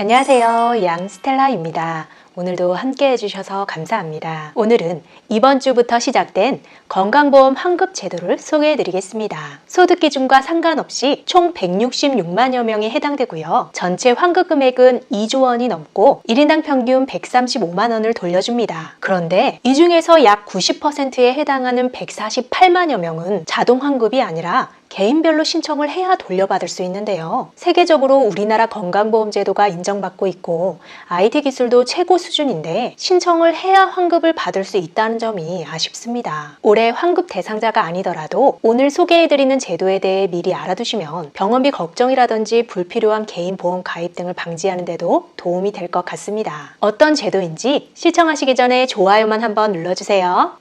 안녕하세요. 양스텔라입니다. 오늘도 함께 해주셔서 감사합니다. 오늘은 이번 주부터 시작된 건강보험 환급 제도를 소개해 드리겠습니다. 소득 기준과 상관없이 총 166만여 명이 해당되고요. 전체 환급 금액은 2조 원이 넘고 1인당 평균 135만 원을 돌려줍니다. 그런데 이 중에서 약 90%에 해당하는 148만여 명은 자동 환급이 아니라 개인별로 신청을 해야 돌려받을 수 있는데요. 세계적으로 우리나라 건강보험제도가 인정받고 있고 IT 기술도 최고 수준인데 신청을 해야 환급을 받을 수 있다는 점이 아쉽습니다. 올해 환급 대상자가 아니더라도 오늘 소개해드리는 제도에 대해 미리 알아두시면 병원비 걱정이라든지 불필요한 개인보험 가입 등을 방지하는 데도 도움이 될 것 같습니다. 어떤 제도인지 시청하시기 전에 좋아요만 한번 눌러주세요.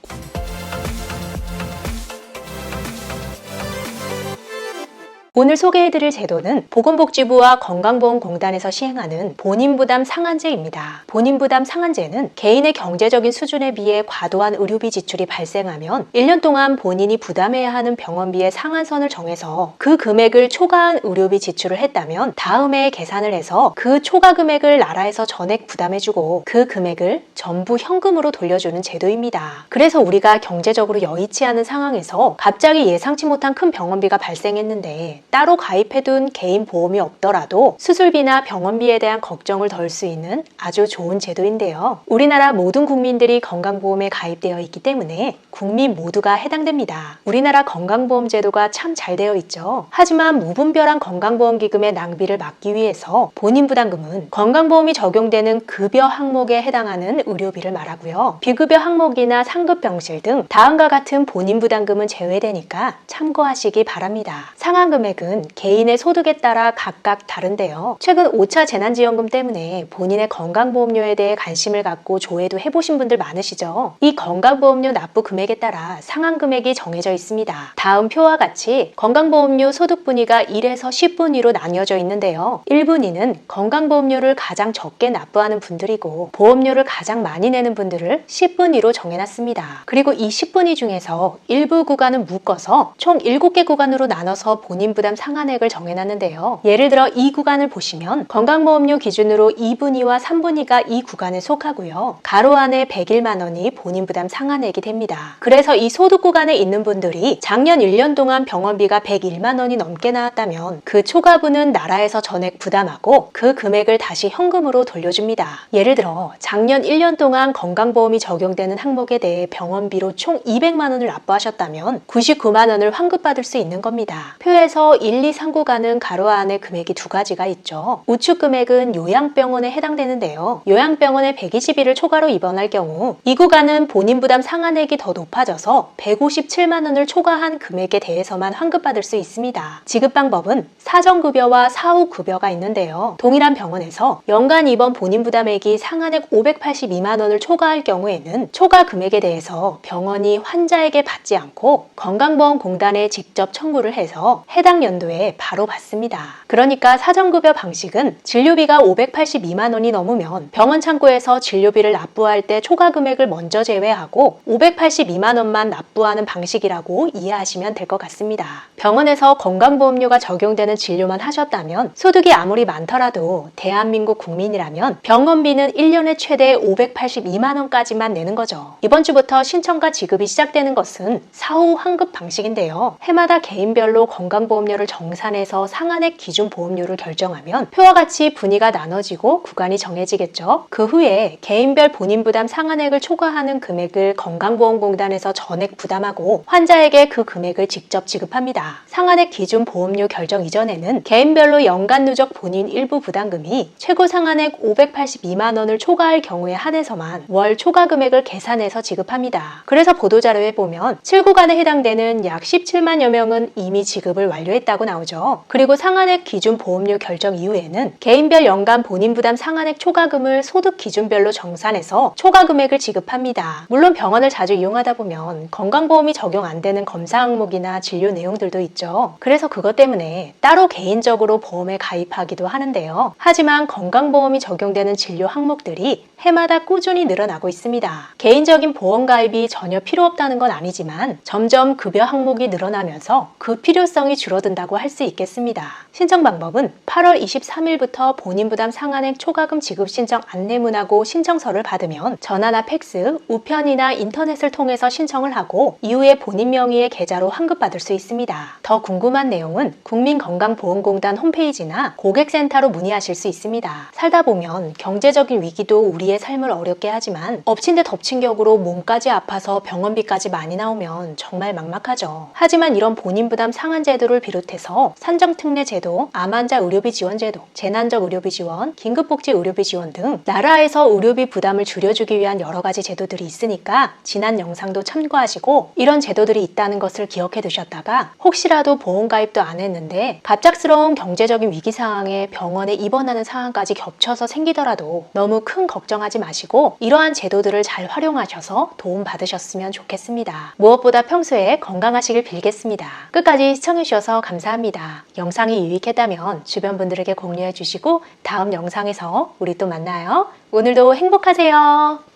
오늘 소개해드릴 제도는 보건복지부와 건강보험공단에서 시행하는 본인부담 상한제입니다. 본인부담 상한제는 개인의 경제적인 수준에 비해 과도한 의료비 지출이 발생하면 1년 동안 본인이 부담해야 하는 병원비의 상한선을 정해서 그 금액을 초과한 의료비 지출을 했다면 다음 해에 계산을 해서 그 초과 금액을 나라에서 전액 부담해주고 그 금액을 전부 현금으로 돌려주는 제도입니다. 그래서 우리가 경제적으로 여의치 않은 상황에서 갑자기 예상치 못한 큰 병원비가 발생했는데 따로 가입해둔 개인 보험이 없더라도 수술비나 병원비에 대한 걱정을 덜 수 있는 아주 좋은 제도인데요. 우리나라 모든 국민들이 건강보험에 가입되어 있기 때문에 국민 모두가 해당됩니다. 우리나라 건강보험 제도가 참 잘 되어 있죠. 하지만 무분별한 건강보험기금의 낭비를 막기 위해서 본인부담금은 건강보험이 적용되는 급여 항목에 해당하는 의료비를 말하고요. 비급여 항목이나 상급병실 등 다음과 같은 본인부담금은 제외되니까 참고하시기 바랍니다. 상한 금액은 개인의 소득에 따라 각각 다른데요. 최근 5차 재난지원금 때문에 본인의 건강보험료에 대해 관심을 갖고 조회도 해보신 분들 많으시죠? 이 건강보험료 납부 금액에 따라 상한 금액이 정해져 있습니다. 다음 표와 같이 건강보험료 소득 분위가 1에서 10분위로 나뉘어져 있는데요. 1분위는 건강보험료를 가장 적게 납부하는 분들이고 보험료를 가장 많이 내는 분들을 10분위로 정해놨습니다. 그리고 이 10분위 중에서 일부 구간은 묶어서 총 7개 구간으로 나눠서 본인 부담 상한액을 정해놨는데요. 예를 들어 이 구간을 보시면 건강보험료 기준으로 2분위와 3분위가 이 구간에 속하고요. 가로 안에 101만 원이 본인 부담 상한액이 됩니다. 그래서 이 소득 구간에 있는 분들이 작년 1년 동안 병원비가 101만 원이 넘게 나왔다면 그 초과분은 나라에서 전액 부담하고 그 금액을 다시 현금으로 돌려줍니다. 예를 들어 작년 1년 동안 건강보험이 적용되는 항목에 대해 병원비로 총 200만 원을 납부하셨다면 99만 원을 환급받을 수 있는 겁니다. 표에서 1, 2, 3 구간은 가로 안에 금액이 두 가지가 있죠. 우측 금액은 요양병원에 해당되는데요. 요양병원에 120일을 초과로 입원할 경우 이 구간은 본인 부담 상한액이 더 높아져서 157만 원을 초과한 금액에 대해서만 환급받을 수 있습니다. 지급 방법은 사전급여와 사후급여가 있는데요. 동일한 병원에서 연간 입원 본인 부담액이 상한액 582만 원을 초과할 경우에는 초과 금액에 대해서 병원이 환자에게 받지 않고 건강보험공단에 직접 청구를 해서 해당 연도에 바로 받습니다. 그러니까 사전급여 방식은 진료비가 582만 원이 넘으면 병원 창구에서 진료비를 납부할 때 초과 금액을 먼저 제외하고 582만 원만 납부하는 방식이라고 이해하시면 될 것 같습니다. 병원에서 건강보험료가 적용되는 진료만 하셨다면 소득이 아무리 많더라도 대한민국 국민이라면 병원비는 1년에 최대 582만 원까지만 내는 거죠. 이번 주부터 신청과 지급이 시작되는 것은 사후 환급 방식인데요. 해마다 개인별로 건강보험료를 정산해서 상한액 기준 보험료를 결정하면 표와 같이 분위가 나눠지고 구간이 정해지겠죠. 그 후에 개인별 본인 부담 상한액을 초과하는 금액을 건강보험공단에서 전액 부담하고 환자에게 그 금액을 직접 지급합니다. 상한액 기준 보험료 결정 이전에는 개인별로 연간 누적 본인 일부 부담금이 최고 상한액 582만 원을 초과할 경우에 한해서만 월 초과 금액을 계산해서 지급합니다. 그래서 보도자료에 보면 7구간에 해당되는 약 17만여 명은 이미 지급을 완료했다고 나오죠. 그리고 상한액 기준 보험료 결정 이후에는 개인별 연간 본인 부담 상한액 초과금을 소득 기준별로 정산해서 초과 금액을 지급합니다. 물론 병원을 자주 이용하다 보면 건강보험이 적용 안 되는 검사 항목이나 진료 내용들도 있죠. 그래서 그것 때문에 따로 개인적으로 보험에 가입하기도 하는데요. 하지만 건강보험이 적용되는 진료 항목들이 해마다 꾸준히 늘어나고 있습니다. 개인적인 보험 가입이 전혀 필요 없다는 건 아니지만 점점 급여 항목이 늘어나면서 그 필요성이 줄어든다 나온다고 할 수 있겠습니다. 신청 방법은 8월 23일부터 본인부담 상한액 초과금 지급 신청 안내문하고 신청서를 받으면 전화나 팩스, 우편이나 인터넷을 통해서 신청을 하고 이후에 본인 명의의 계좌로 환급받을 수 있습니다. 더 궁금한 내용은 국민건강보험공단 홈페이지나 고객센터로 문의하실 수 있습니다. 살다 보면 경제적인 위기도 우리의 삶을 어렵게 하지만 엎친 데 덮친 격으로 몸까지 아파서 병원비까지 많이 나오면 정말 막막하죠. 하지만 이런 본인 부담 상한 제도를 비롯해서 산정특례 제도, 암환자 의료비 지원 제도, 재난적 의료비 지원, 긴급복지 의료비 지원 등 나라에서 의료비 부담을 줄여주기 위한 여러 가지 제도들이 있으니까 지난 영상도 참고하시고 이런 제도들이 있다는 것을 기억해 두셨다가 혹시라도 보험 가입도 안 했는데 갑작스러운 경제적인 위기 상황에 병원에 입원하는 상황까지 겹쳐서 생기더라도 너무 큰 걱정하지 마시고 이러한 제도들을 잘 활용하셔서 도움 받으셨으면 좋겠습니다. 무엇보다 평소에 건강하시길 빌겠습니다. 끝까지 시청해주셔서 감사합니다. 영상이 유익했다면 주변 분들에게 공유해 주시고 다음 영상에서 우리 또 만나요. 오늘도 행복하세요.